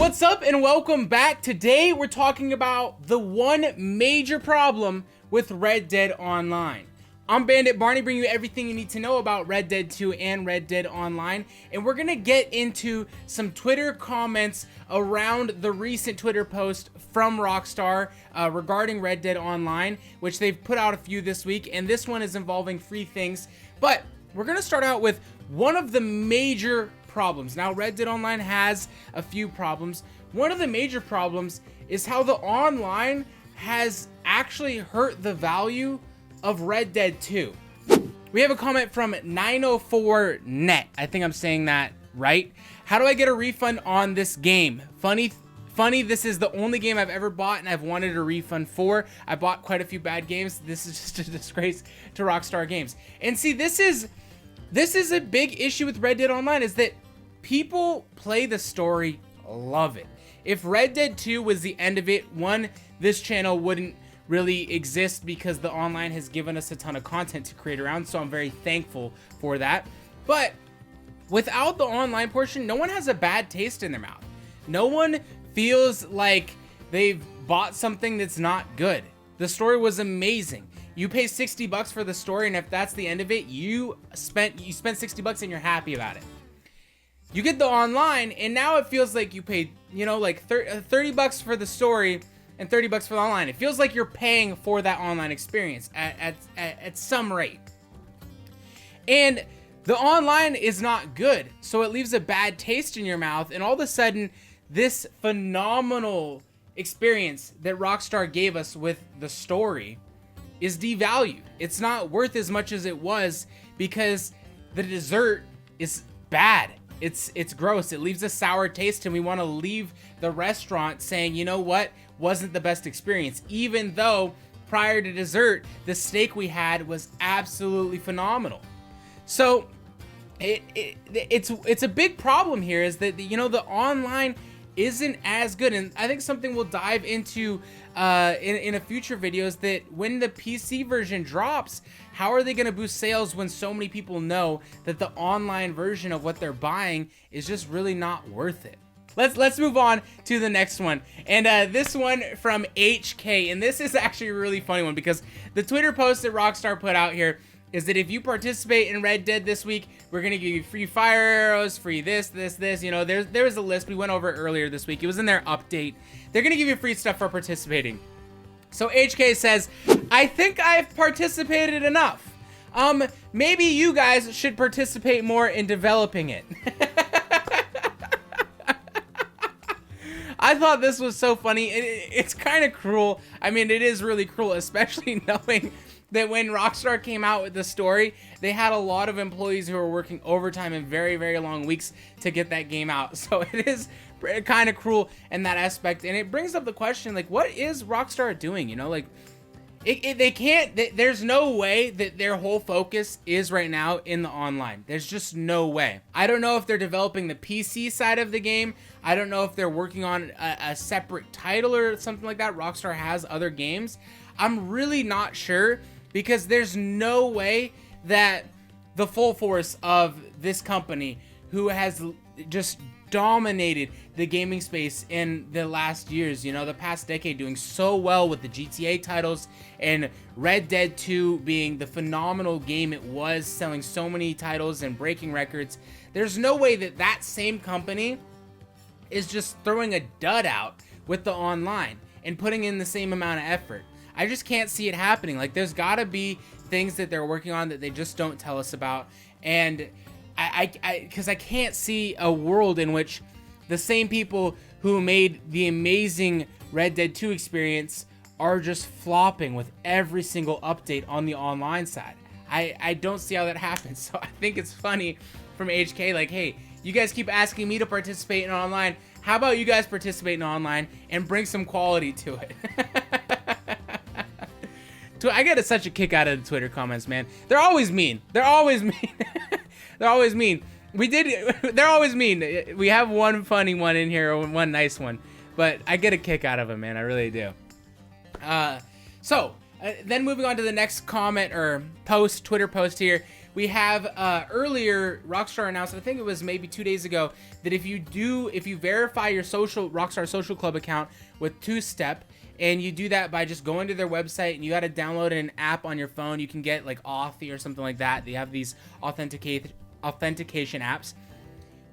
What's up and welcome back. Today we're talking about the one major problem with Red Dead Online. I'm Bandit Barney, bringing you everything you need to know about Red Dead 2 and Red Dead Online, and we're gonna get into some Twitter comments around the recent Twitter post from Rockstar regarding Red Dead Online, which they've put out a few this week, and this one is involving free things. But we're gonna start out with one of the major problems. Now, Red Dead Online has a few problems. One of the major problems is how the online has actually hurt the value of Red Dead 2. We have a comment from 904net. I think I'm saying that right. How do I get a refund on this game? Funny, this is the only game I've ever bought and I've wanted a refund for. I bought quite a few bad games. This is just a disgrace to Rockstar Games. And see, this is a big issue with Red Dead Online, is that people play the story, love it. If Red Dead 2 was the end of it, this channel wouldn't really exist because the online has given us a ton of content to create around, so I'm very thankful for that. But without the online portion, no one has a bad taste in their mouth. No one feels like they've bought something that's not good. The story was amazing. You pay 60 bucks for the story, and if that's the end of it, you spent 60 bucks and you're happy about it. You get the online, and now it feels like you paid, like 30 bucks for the story and 30 bucks for the online. It feels like you're paying for that online experience at some rate. And the online is not good, so it leaves a bad taste in your mouth, and all of a sudden, this phenomenal experience that Rockstar gave us with the story is devalued. It's not worth as much as it was because the dessert is bad. It's gross. It leaves a sour taste, and we want to leave the restaurant saying, you know what, wasn't the best experience, even though prior to dessert, the steak we had was absolutely phenomenal. So it's a big problem here, is that the online isn't as good. And I think something we'll dive into in a future video is that when the PC version drops, how are they going to boost sales when so many people know that the online version of what they're buying is just really not worth it? Let's move on to the next one, and this one from HK, and this is actually a really funny one because the Twitter post that Rockstar put out here is that if you participate in Red Dead this week, we're gonna give you free fire arrows, free this. There was a list we went over earlier this week. It was in their update. They're gonna give you free stuff for participating. So HK says, I think I've participated enough. Maybe you guys should participate more in developing it. I thought this was so funny. It's kind of cruel. I mean, it is really cruel, especially knowing that when Rockstar came out with the story, they had a lot of employees who were working overtime and very, very long weeks to get that game out. So it is kind of cruel in that aspect. And it brings up the question, like, what is Rockstar doing? They can't, there's no way that their whole focus is right now in the online. There's just no way. I don't know if they're developing the PC side of the game. I don't know if they're working on a separate title or something like that. Rockstar has other games. I'm really not sure, because there's no way that the full force of this company, who has just dominated the gaming space in the last years, the past decade, doing so well with the GTA titles, and Red Dead 2 being the phenomenal game it was, selling so many titles and breaking records. There's no way that that same company is just throwing a dud out with the online and putting in the same amount of effort. I just can't see it happening. Like, there's gotta be things that they're working on that they just don't tell us about, and because I can't see a world in which the same people who made the amazing Red Dead 2 experience are just flopping with every single update on the online side. I don't see how that happens. So I think it's funny from HK, like, hey, you guys keep asking me to participate in online. How about you guys participate in online and bring some quality to it? I get such a kick out of the Twitter comments, man. They're always mean. They're always mean. They're always mean. They're always mean. We have one funny one in here, or one nice one, but I get a kick out of them, man. I really do. Then moving on to the next comment or post, Twitter post here, we have earlier Rockstar announced, I think it was maybe 2 days ago, that if you verify your Rockstar Social Club account with two-step, and you do that by just going to their website, and you got to download an app on your phone. You can get like Authy or something like that. They have these authentication apps.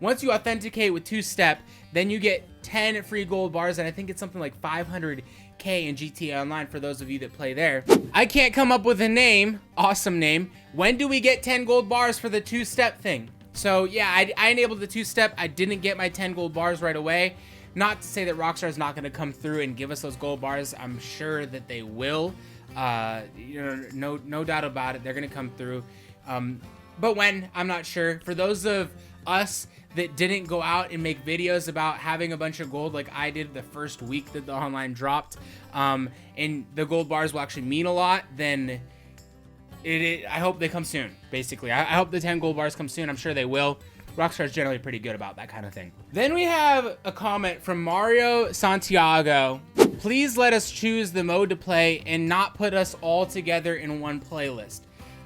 Once you authenticate with two-step, then you get 10 free gold bars, and I think it's something like 500K in GTA Online for those of you that play there. I can't come up with a name, awesome name. When do we get 10 gold bars for the two-step thing? So yeah, I enabled the two-step. I didn't get my 10 gold bars right away. Not to say that Rockstar is not going to come through and give us those gold bars. I'm sure that they will. No doubt about it. They're going to come through. But when, I'm not sure. For those of us that didn't go out and make videos about having a bunch of gold like I did the first week that the online dropped, and the gold bars will actually mean a lot, then I hope they come soon, basically. I hope the 10 gold bars come soon. I'm sure they will. Rockstar is generally pretty good about that kind of thing. Then we have a comment from Mario Santiago. Please let us choose the mode to play and not put us all together in one playlist.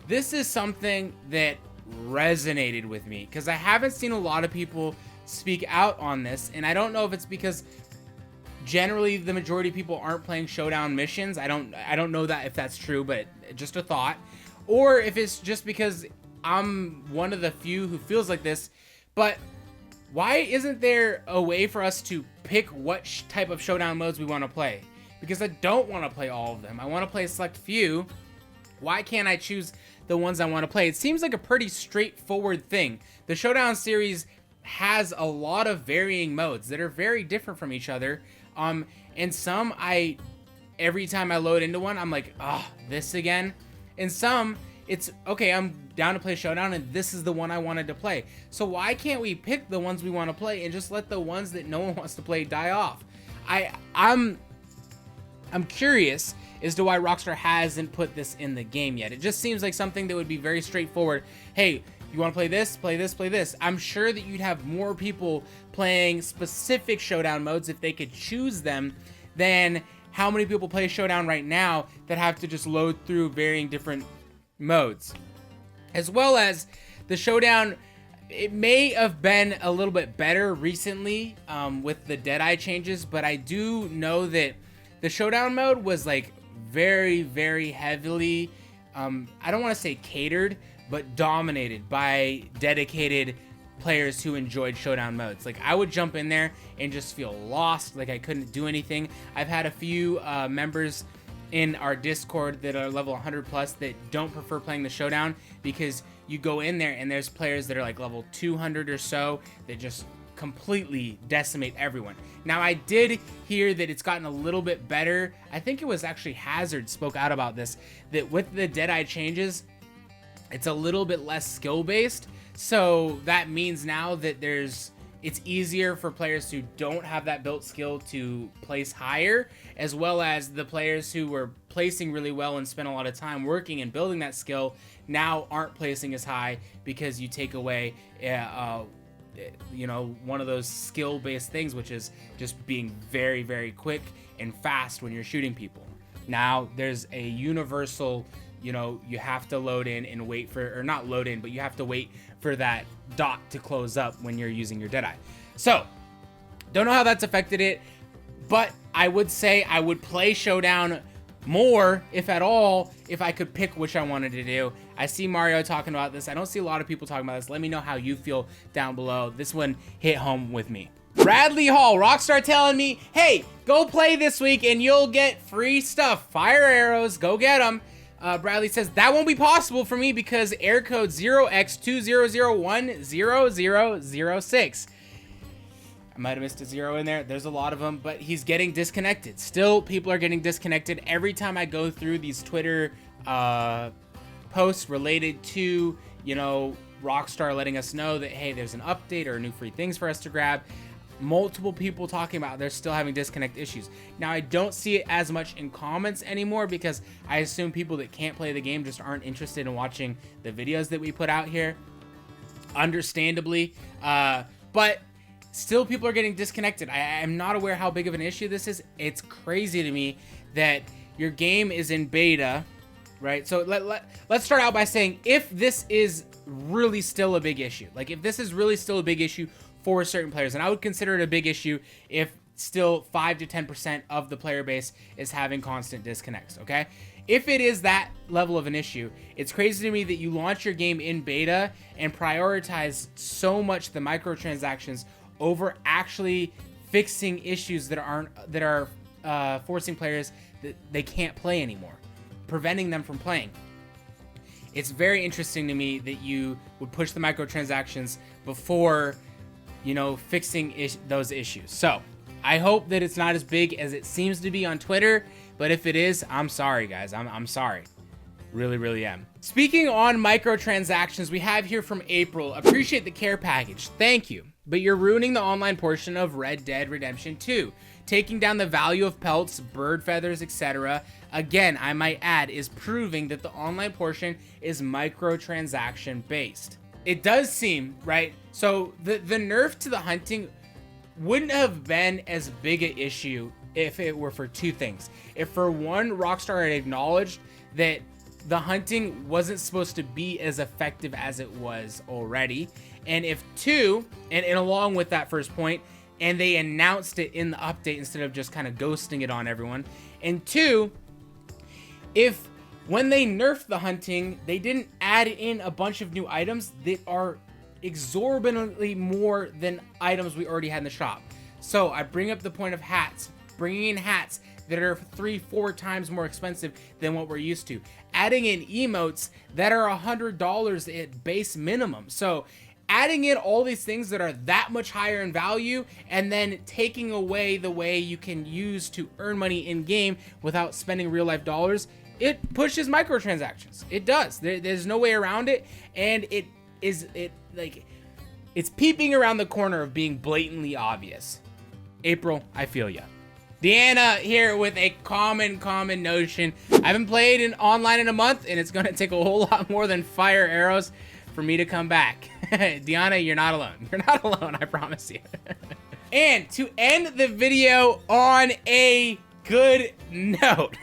This is something that resonated with me because I haven't seen a lot of people speak out on this, and I don't know if it's because generally the majority of people aren't playing Showdown missions. I don't know that if that's true, but just a thought. Or if it's just because I'm one of the few who feels like this. But why isn't there a way for us to pick what type of Showdown modes we want to play? Because I don't want to play all of them. I want to play a select few. Why can't I choose the ones I want to play? It seems like a pretty straightforward thing. The Showdown series has a lot of varying modes that are very different from each other. And some every time I load into one, I'm like, oh, this again. And some, it's, okay, I'm down to play Showdown, and this is the one I wanted to play. So why can't we pick the ones we want to play and just let the ones that no one wants to play die off? I'm curious as to why Rockstar hasn't put this in the game yet. It just seems like something that would be very straightforward. Hey, you want to play this, play this, play this. I'm sure that you'd have more people playing specific Showdown modes if they could choose them than how many people play Showdown right now that have to just load through varying different modes. As well as the Showdown, it may have been a little bit better recently with the Deadeye changes, but I do know that the Showdown mode was like very, very heavily, I don't want to say catered, but dominated by dedicated players who enjoyed Showdown modes. Like, I would jump in there and just feel lost, like I couldn't do anything. I've had a few members in our Discord that are level 100 plus that don't prefer playing the Showdown because you go in there and there's players that are like level 200 or so that just completely decimate everyone. Now, I did hear that it's gotten a little bit better. I think it was actually Hazard spoke out about this, that with the Deadeye changes, it's a little bit less skill based. So that means now that it's easier for players who don't have that built skill to place higher, as well as the players who were placing really well and spent a lot of time working and building that skill now aren't placing as high because you take away one of those skill-based things, which is just being very, very quick and fast when you're shooting people. Now there's a universal, you have to load in and wait for, or not load in, but you have to wait for that dot to close up when you're using your Deadeye. So, don't know how that's affected it, but I would say I would play Showdown more, if at all, if I could pick which I wanted to do. I see Mario talking about this. I don't see a lot of people talking about this. Let me know how you feel down below. This one hit home with me. Bradley Hall, Rockstar telling me, hey, go play this week and you'll get free stuff. Fire arrows, go get them. Bradley says, that won't be possible for me because air code 0x20010006. I might have missed a zero in there. There's a lot of them, but he's getting disconnected. Still, people are getting disconnected. Every time I go through these Twitter posts related to, Rockstar letting us know that, hey, there's an update or new free things for us to grab, multiple people talking about they're still having disconnect issues. Now, I don't see it as much in comments anymore because I assume people that can't play the game just aren't interested in watching the videos that we put out here, understandably. But still, people are getting disconnected. I am not aware how big of an issue this is. It's crazy to me that your game is in beta right? So let's start out by saying if this is really still a big issue, like if this is really still a big issue for certain players, and I would consider it a big issue if still 5 to 10% of the player base is having constant disconnects, okay? If it is that level of an issue, it's crazy to me that you launch your game in beta and prioritize so much the microtransactions over actually fixing issues that are forcing players that they can't play anymore, preventing them from playing. It's very interesting to me that you would push the microtransactions before, you know, fixing those issues. So I hope that it's not as big as it seems to be on Twitter, but if it is, I'm sorry, guys. I'm sorry. Really, really am. Speaking on microtransactions, we have here from April, appreciate the care package. Thank you. But you're ruining the online portion of Red Dead Redemption 2. Taking down the value of pelts, bird feathers, etc. Again, I might add, is proving that the online portion is microtransaction based. It does seem, right? So the nerf to the hunting wouldn't have been as big an issue if it were for two things. If for one, Rockstar had acknowledged that the hunting wasn't supposed to be as effective as it was already. And if two, and along with that first point, and they announced it in the update instead of just kind of ghosting it on everyone. And two, if when they nerfed the hunting, they didn't add in a bunch of new items that are exorbitantly more than items we already had in the shop. So I bring up the point of hats, bringing in hats that are 3-4 times more expensive than what we're used to, adding in emotes that are $100 at base minimum. So adding in all these things that are that much higher in value and then taking away the way you can use to earn money in game without spending real life dollars, it pushes microtransactions. It does. There's no way around it, and it's peeping around the corner of being blatantly obvious. April, I feel ya. Deanna here with a common notion. I haven't played in online in a month, and it's gonna take a whole lot more than fire arrows for me to come back. Deanna, you're not alone. You're not alone, I promise you. And to end the video on a good note,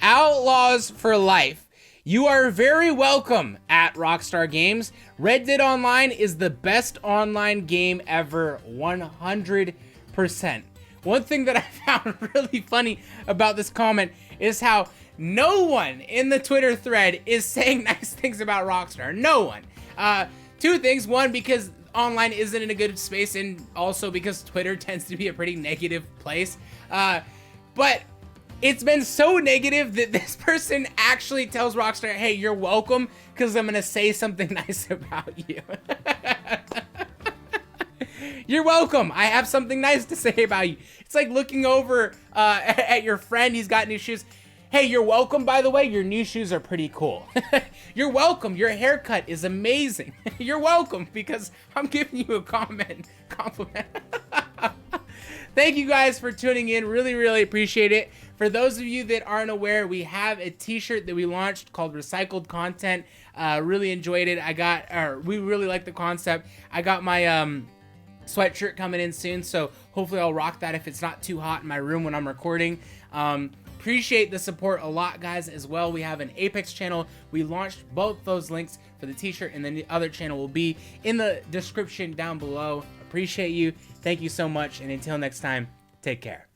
Outlaws for life. You are very welcome at Rockstar Games. Red Dead Online is the best online game ever, 100%. One thing that I found really funny about this comment is how no one in the Twitter thread is saying nice things about Rockstar. No one. Two things. One, because online isn't in a good space, and also because Twitter tends to be a pretty negative place. But it's been so negative that this person actually tells Rockstar, hey, you're welcome, because I'm going to say something nice about you. You're welcome. I have something nice to say about you. It's like looking over at your friend. He's got new shoes. Hey, you're welcome, by the way. Your new shoes are pretty cool. You're welcome. Your haircut is amazing. You're welcome, because I'm giving you a compliment. Thank you guys for tuning in. Really, really appreciate it. For those of you that aren't aware, we have a t-shirt that we launched called Recycled Content. Really enjoyed it. We really like the concept. I got my sweatshirt coming in soon, so hopefully I'll rock that if it's not too hot in my room when I'm recording. Appreciate the support a lot, guys, as well. We have an Apex channel. We launched both those links for the t-shirt, and then the other channel will be in the description down below. Appreciate you. Thank you so much, and until next time, take care.